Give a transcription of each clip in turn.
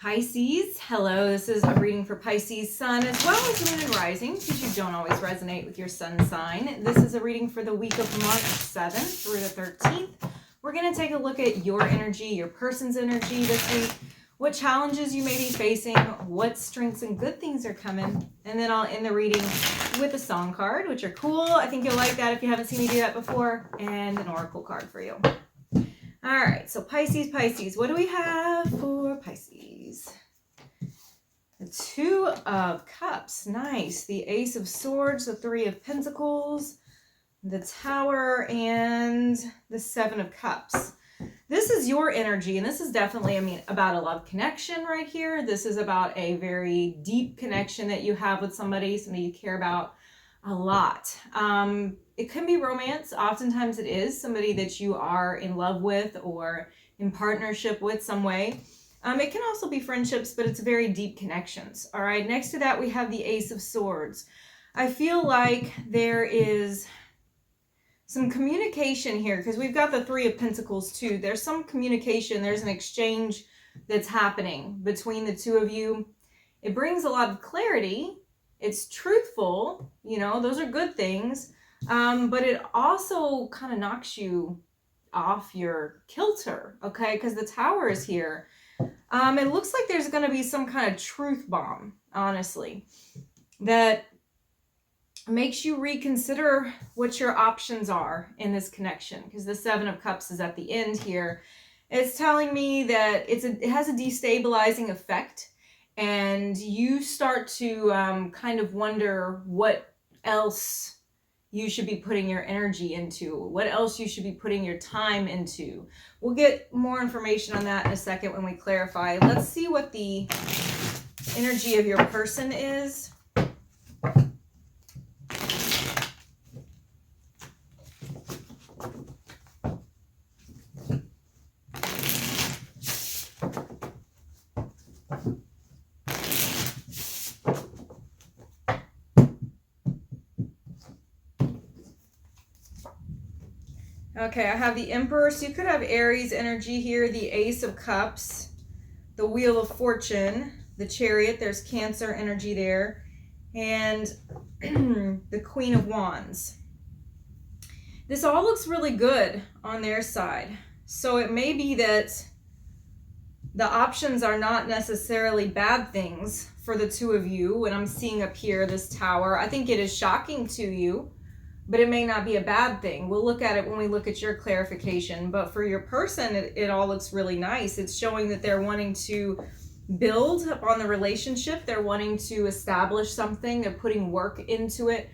Pisces, hello. This is a reading for Pisces Sun as well as Moon and Rising, because you don't always resonate with your Sun sign. This is a reading for the week of March 7th through the 13th. We're going to take a look at your energy, your person's energy this week, what challenges you may be facing, what strengths and good things are coming, and then I'll end the reading with a song card, which are cool. I think you'll like that if you haven't seen me do that before, and an oracle card for you. All right, so Pisces, what do we have for Pisces? The Two of Cups, nice. The Ace of Swords, the Three of Pentacles, the Tower, and the Seven of Cups. This is your energy, and this is definitely, about a love connection right here. This is about a very deep connection that you have with somebody you care about a lot. It can be romance. Oftentimes it is somebody that you are in love with or in partnership with some way. It can also be friendships, but it's very deep connections. All right. Next to that, we have the Ace of Swords. I feel like there is some communication here because we've got the Three of Pentacles too. There's some communication. There's an exchange that's happening between the two of you. It brings a lot of clarity. It's truthful, those are good things. But it also kind of knocks you off your kilter, okay? Because the Tower is here. It looks like there's going to be some kind of truth bomb, honestly, that makes you reconsider what your options are in this connection. Because the Seven of Cups is at the end here. It's telling me that it has a destabilizing effect. And you start to kind of wonder what else you should be putting your energy into, what else you should be putting your time into. We'll get more information on that in a second when we clarify. Let's see what the energy of your person is. Okay, I have the Emperor, so you could have Aries energy here, the Ace of Cups, the Wheel of Fortune, the Chariot, there's Cancer energy there, and the Queen of Wands. This all looks really good on their side. So it may be that the options are not necessarily bad things for the two of you. When I'm seeing up here, this Tower, I think it is shocking to you, but it may not be a bad thing. We'll look at it when we look at your clarification. But for your person, it all looks really nice. It's showing that they're wanting to build upon the relationship. They're wanting to establish something. They're putting work into it.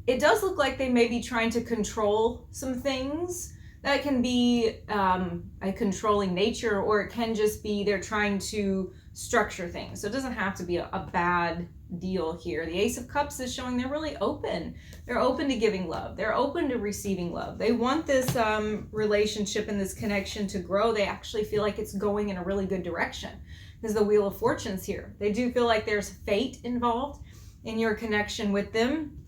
It does look like they may be trying to control some things. That can be a controlling nature, or it can just be they're trying to structure things. So it doesn't have to be a bad deal here. The Ace of Cups is showing they're really open. They're open to giving love. They're open to receiving love. They want this relationship and this connection to grow. They actually feel like it's going in a really good direction because the Wheel of Fortune's here. They do feel like there's fate involved in your connection with them.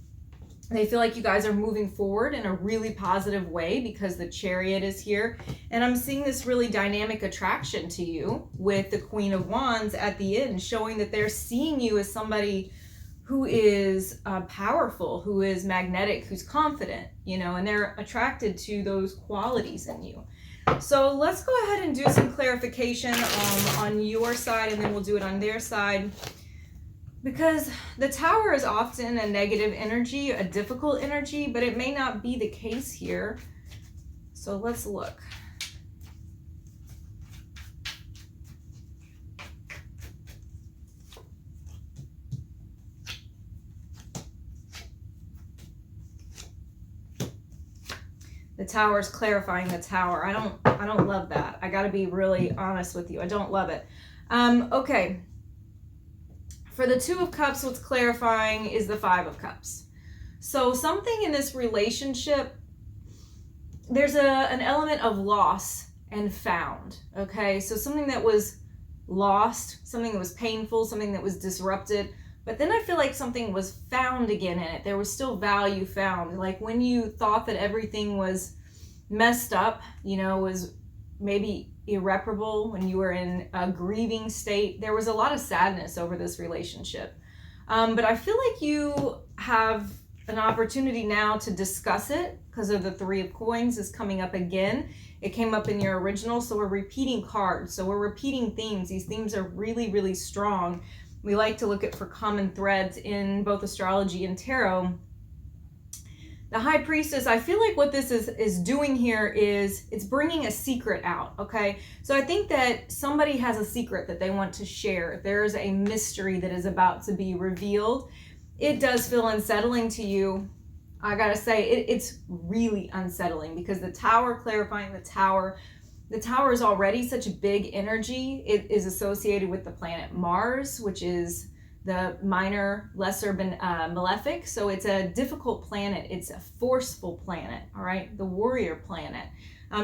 They feel like you guys are moving forward in a really positive way because the Chariot is here. And I'm seeing this really dynamic attraction to you with the Queen of Wands at the end, showing that they're seeing you as somebody who is powerful, who is magnetic, who's confident, and they're attracted to those qualities in you. So let's go ahead and do some clarification on your side, and then we'll do it on their side. Because the Tower is often a negative energy, a difficult energy, but it may not be the case here. So let's look. The Tower is clarifying the Tower. I don't love that. I got to be really honest with you. I don't love it. Okay. For the Two of Cups, what's clarifying is the Five of Cups. So something in this relationship, there's an element of loss and found, okay? So something that was lost, something that was painful, something that was disrupted, but then I feel like something was found again in it. There was still value found. Like when you thought that everything was messed up, was maybe irreparable, when you were in a grieving state. There was a lot of sadness over this relationship. But I feel like you have an opportunity now to discuss it because of the Three of Coins is coming up again. It came up in your original, so we're repeating cards. So we're repeating themes. These themes are really, really strong. We like to look at for common threads in both astrology and tarot. The High Priestess, I feel like what this is doing here is it's bringing a secret out, okay? So I think that somebody has a secret that they want to share. There's a mystery that is about to be revealed. It does feel unsettling to you. I gotta say, it's really unsettling because the Tower, clarifying the Tower is already such a big energy. It is associated with the planet Mars, which is the minor, lesser malefic. So it's a difficult planet. It's a forceful planet, all right? The warrior planet.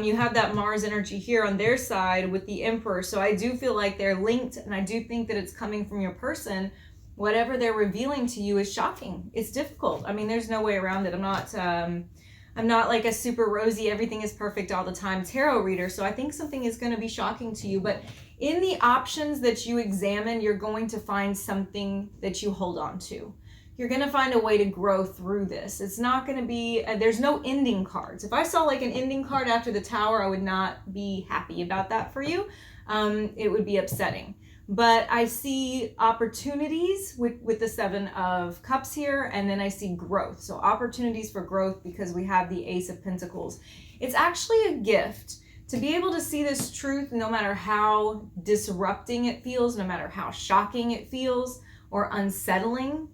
You have that Mars energy here on their side with the Emperor. So I do feel like they're linked, and I do think that it's coming from your person. Whatever they're revealing to you is shocking. It's difficult. I mean, there's no way around it. I'm not like a super rosy, everything is perfect all the time tarot reader. So I think something is going to be shocking to you, but in the options that you examine, you're going to find something that you hold on to. You're going to find a way to grow through this. It's not going to be, there's no ending cards. If I saw like an ending card after the Tower, I would not be happy about that for you. It would be upsetting. But I see opportunities with the Seven of Cups here, and then I see growth. So opportunities for growth because we have the Ace of Pentacles. It's actually a gift to be able to see this truth no matter how disrupting it feels, no matter how shocking it feels or unsettling.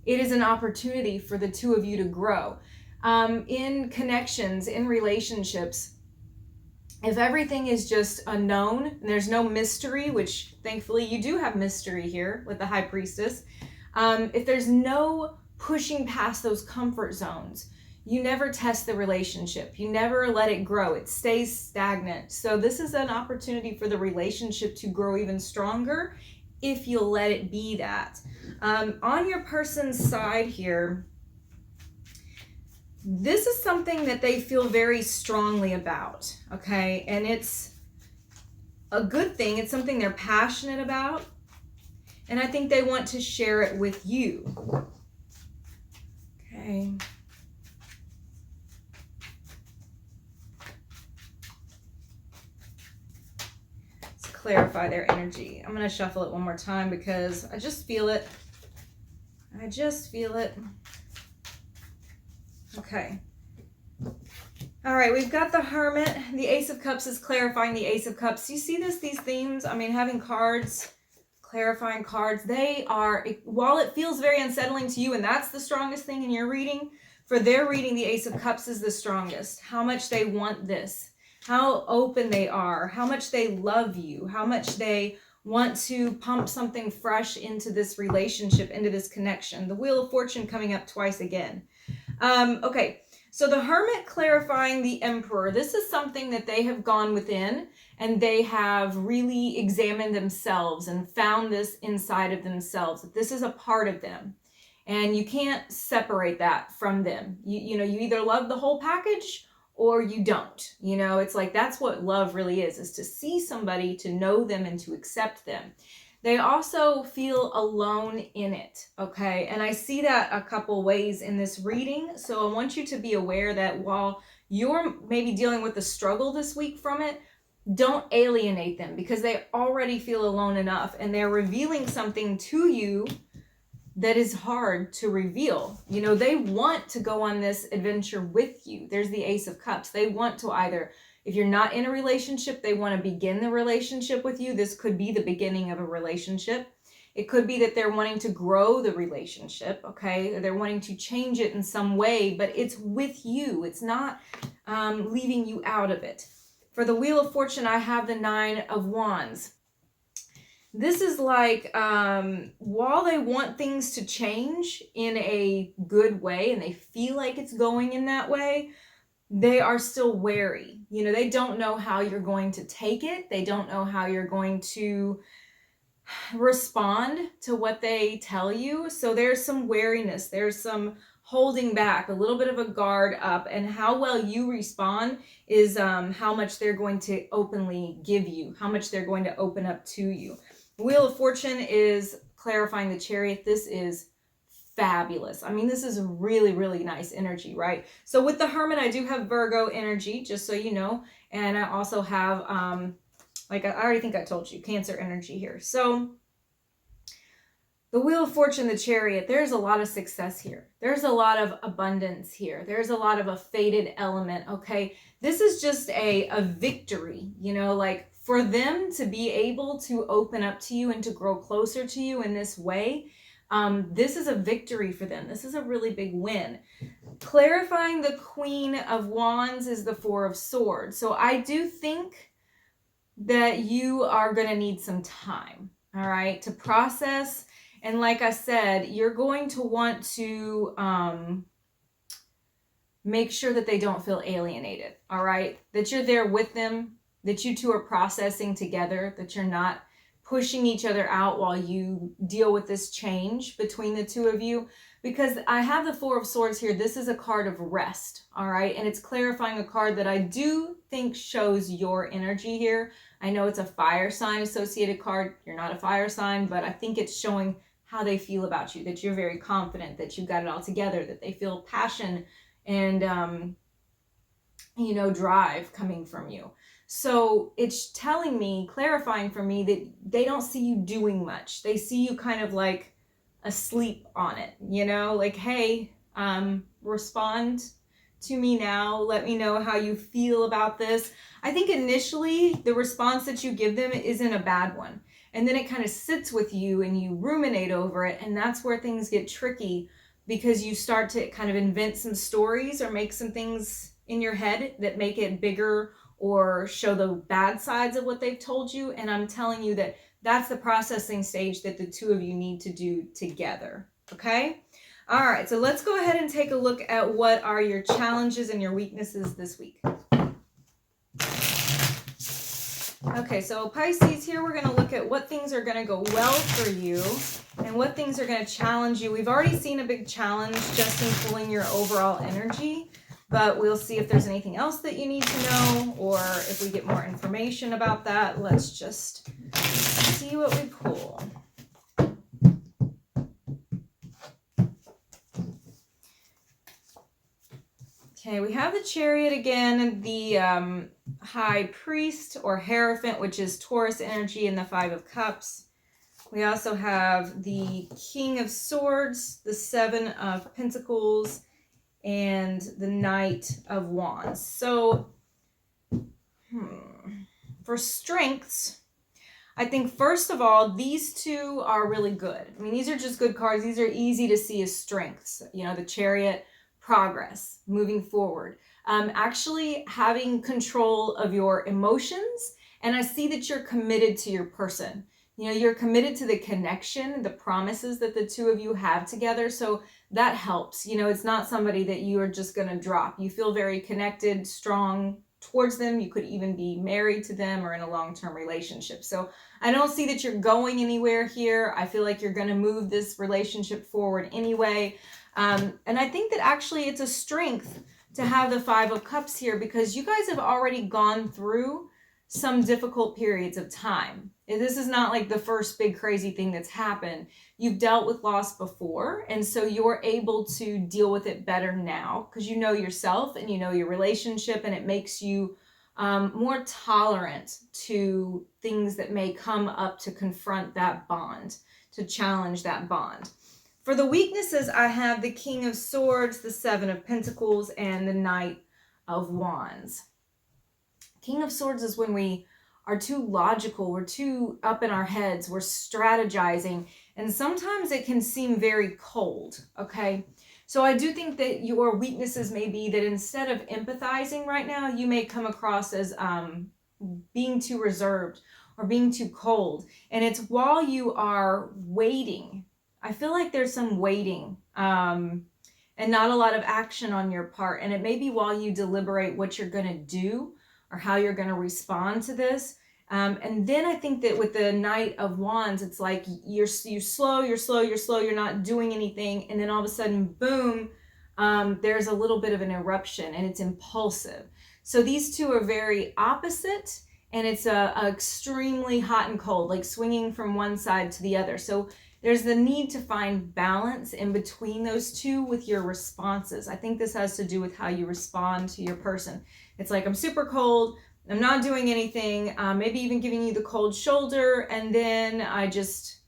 It is an opportunity for the two of you to grow. In connections, in relationships, if everything is just unknown and there's no mystery, which thankfully you do have mystery here with the High Priestess, if there's no pushing past those comfort zones, you never test the relationship. You never let it grow. It stays stagnant. So this is an opportunity for the relationship to grow even stronger if you'll let it be that. On your person's side here, this is something that they feel very strongly about, okay? And it's a good thing. It's something they're passionate about. And I think they want to share it with you. Okay. Let's clarify their energy. I'm going to shuffle it one more time because I just feel it. I just feel it. Okay. All right, we've got the Hermit. The Ace of Cups is clarifying the Ace of Cups. You see these themes? I mean, having cards, clarifying cards, they are, while it feels very unsettling to you, and that's the strongest thing in your reading, for their reading, the Ace of Cups is the strongest. How much they want this, how open they are, how much they love you, how much they want to pump something fresh into this relationship, into this connection. The Wheel of Fortune coming up twice again. Okay, so the Hermit clarifying the Emperor. This is something that they have gone within and they have really examined themselves and found this inside of themselves. That this is a part of them and you can't separate that from them. You know, you either love the whole package or you don't. You know, it's like that's what love really is to see somebody, to know them and to accept them. They also feel alone in it, okay? And I see that a couple ways in this reading. So I want you to be aware that while you're maybe dealing with the struggle this week from it, don't alienate them because they already feel alone enough and they're revealing something to you that is hard to reveal. You know, they want to go on this adventure with you. There's the Ace of Cups. They want to either, if you're not in a relationship, they want to begin the relationship with you. This could be the beginning of a relationship. It could be that they're wanting to grow the relationship, okay? They're wanting to change it in some way, but it's with you. It's not leaving you out of it. For the Wheel of Fortune, I have the Nine of Wands. This is like, while they want things to change in a good way and they feel like it's going in that way, they are still wary. You know, they don't know how you're going to take it. They don't know how you're going to respond to what they tell you. So there's some wariness. There's some holding back, a little bit of a guard up, and how well you respond is how much they're going to openly give you, how much they're going to open up to you. Wheel of Fortune is clarifying the Chariot. This is fabulous. I mean, this is really, really nice energy, right? So with the Hermit, I do have Virgo energy, just so you know. And I also have, like I already think I told you, Cancer energy here. So the Wheel of Fortune, the Chariot, there's a lot of success here. There's a lot of abundance here. There's a lot of a fated element, okay? This is just a victory, you know, like for them to be able to open up to you and to grow closer to you in this way. This is a victory for them. This is a really big win. Clarifying the Queen of Wands is the Four of Swords. So I do think that you are going to need some time, all right, to process. And like I said, you're going to want to make sure that they don't feel alienated, all right, that you're there with them, that you two are processing together, that you're not pushing each other out while you deal with this change between the two of you. Because I have the Four of Swords here. This is a card of rest, all right? And it's clarifying a card that I do think shows your energy here. I know it's a fire sign associated card. You're not a fire sign, but I think it's showing how they feel about you, that you're very confident, that you've got it all together, that they feel passion and, you know, drive coming from you. So it's telling me, clarifying for me, that they don't see you doing much. They see you kind of like asleep on it, you know, like, hey, respond to me now. Let me know how you feel about this. I think initially the response that you give them isn't a bad one. And then it kind of sits with you and you ruminate over it. And that's where things get tricky, because you start to kind of invent some stories or make some things in your head that make it bigger or show the bad sides of what they've told you. And I'm telling you that that's the processing stage that the two of you need to do together. Okay? All right, so let's go ahead and take a look at what are your challenges and your weaknesses this week. Okay, so Pisces, here we're going to look at what things are going to go well for you and what things are going to challenge you. We've already seen a big challenge just in pulling your overall energy, but we'll see if there's anything else that you need to know, or if we get more information about that. Let's just see what we pull. Okay, we have the Chariot again, the High Priest or Hierophant, which is Taurus energy, and the Five of Cups. We also have the King of Swords, the Seven of Pentacles, and the Knight of Wands. So, for strengths, I think first of all, these two are really good. I mean, these are just good cards. These are easy to see as strengths. You know, the Chariot, progress, moving forward. Actually having control of your emotions. And I see that you're committed to your person. You know, you're committed to the connection, the promises that the two of you have together. So that helps. You know, it's not somebody that you are just going to drop. You feel very connected, strong towards them. You could even be married to them or in a long-term relationship. So I don't see that you're going anywhere here. I feel like you're going to move this relationship forward anyway. And I think that actually it's a strength to have the Five of Cups here, because you guys have already gone through some difficult periods of time. This is not like the first big crazy thing that's happened. You've dealt with loss before, and so you're able to deal with it better now because you know yourself and you know your relationship, and it makes you more tolerant to things that may come up to confront that bond, to challenge that bond. For the weaknesses, I have the King of Swords, the Seven of Pentacles, and the Knight of Wands. King of Swords is when we are too logical, we're too up in our heads, we're strategizing, and sometimes it can seem very cold, okay? So I do think that your weaknesses may be that instead of empathizing right now, you may come across as being too reserved or being too cold. And it's while you are waiting, I feel like there's some waiting and not a lot of action on your part. And it may be while you deliberate what you're going to do or how you're going to respond to this. And then I think that with the Knight of Wands, it's like you're slow, you're not doing anything. And then all of a sudden, boom, there's a little bit of an eruption and it's impulsive. So these two are very opposite, and it's a extremely hot and cold, like swinging from one side to the other. So there's the need to find balance in between those two with your responses. I think this has to do with how you respond to your person. It's like, I'm super cold, I'm not doing anything, maybe even giving you the cold shoulder, and then I just,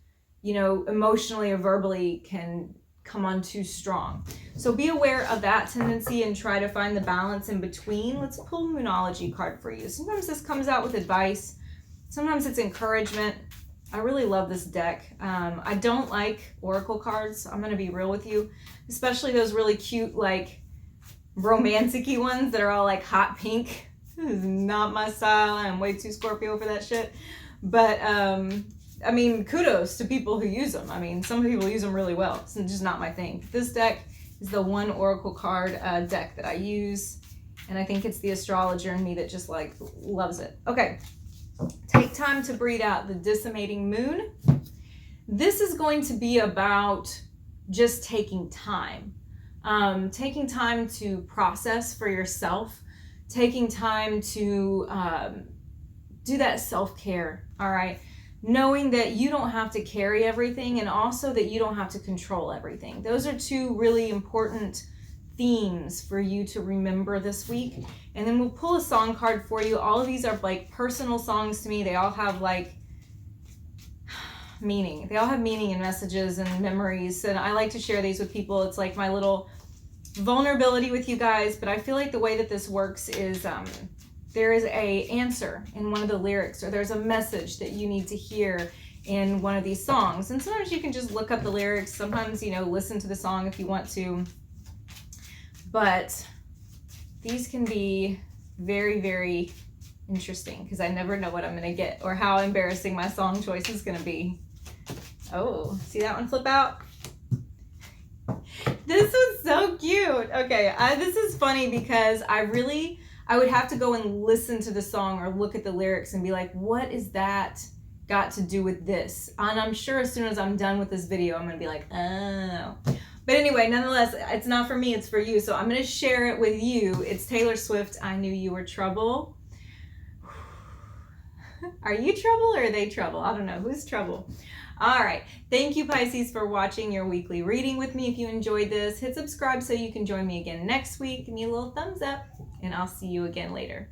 emotionally or verbally can come on too strong. So be aware of that tendency and try to find the balance in between. Let's pull a Moonology card for you. Sometimes this comes out with advice, sometimes it's encouragement. I really love this deck. I don't like oracle cards, I'm gonna be real with you, especially those really cute, like romantic-y ones that are all like hot pink. This is not my style. I'm way too Scorpio for that shit. But I mean, kudos to people who use them. I mean, some people use them really well. It's just not my thing. This deck is the one oracle card deck that I use, and I think it's the astrologer in me that just like loves it. Okay, take time to breathe out the decimating moon. This is going to be about just taking time to process for yourself, taking time to do that self-care, all right? Knowing that you don't have to carry everything, and also that you don't have to control everything. Those are two really important themes for you to remember this week. And then we'll pull a song card for you. All of these are like personal songs to me. They all have like meaning. They all have meaning and messages and memories. And I like to share these with people. It's like my little vulnerability with you guys. But I feel like the way that this works is there is a answer in one of the lyrics, or there's a message that you need to hear in one of these songs. And sometimes you can just look up the lyrics. Sometimes, listen to the song if you want to. But these can be very, very interesting because I never know what I'm going to get or how embarrassing my song choice is going to be. Oh, see that one flip out? This was so cute. Okay, this is funny because I would have to go and listen to the song or look at the lyrics and be like, what is that got to do with this? And I'm sure as soon as I'm done with this video, I'm going to be like, oh. But anyway, nonetheless, it's not for me, it's for you. So I'm going to share it with you. It's Taylor Swift, I Knew You Were Trouble. Are you trouble or are they trouble? I don't know. Who's trouble? All right. Thank you, Pisces, for watching your weekly reading with me. If you enjoyed this, hit subscribe so you can join me again next week. Give me a little thumbs up, and I'll see you again later.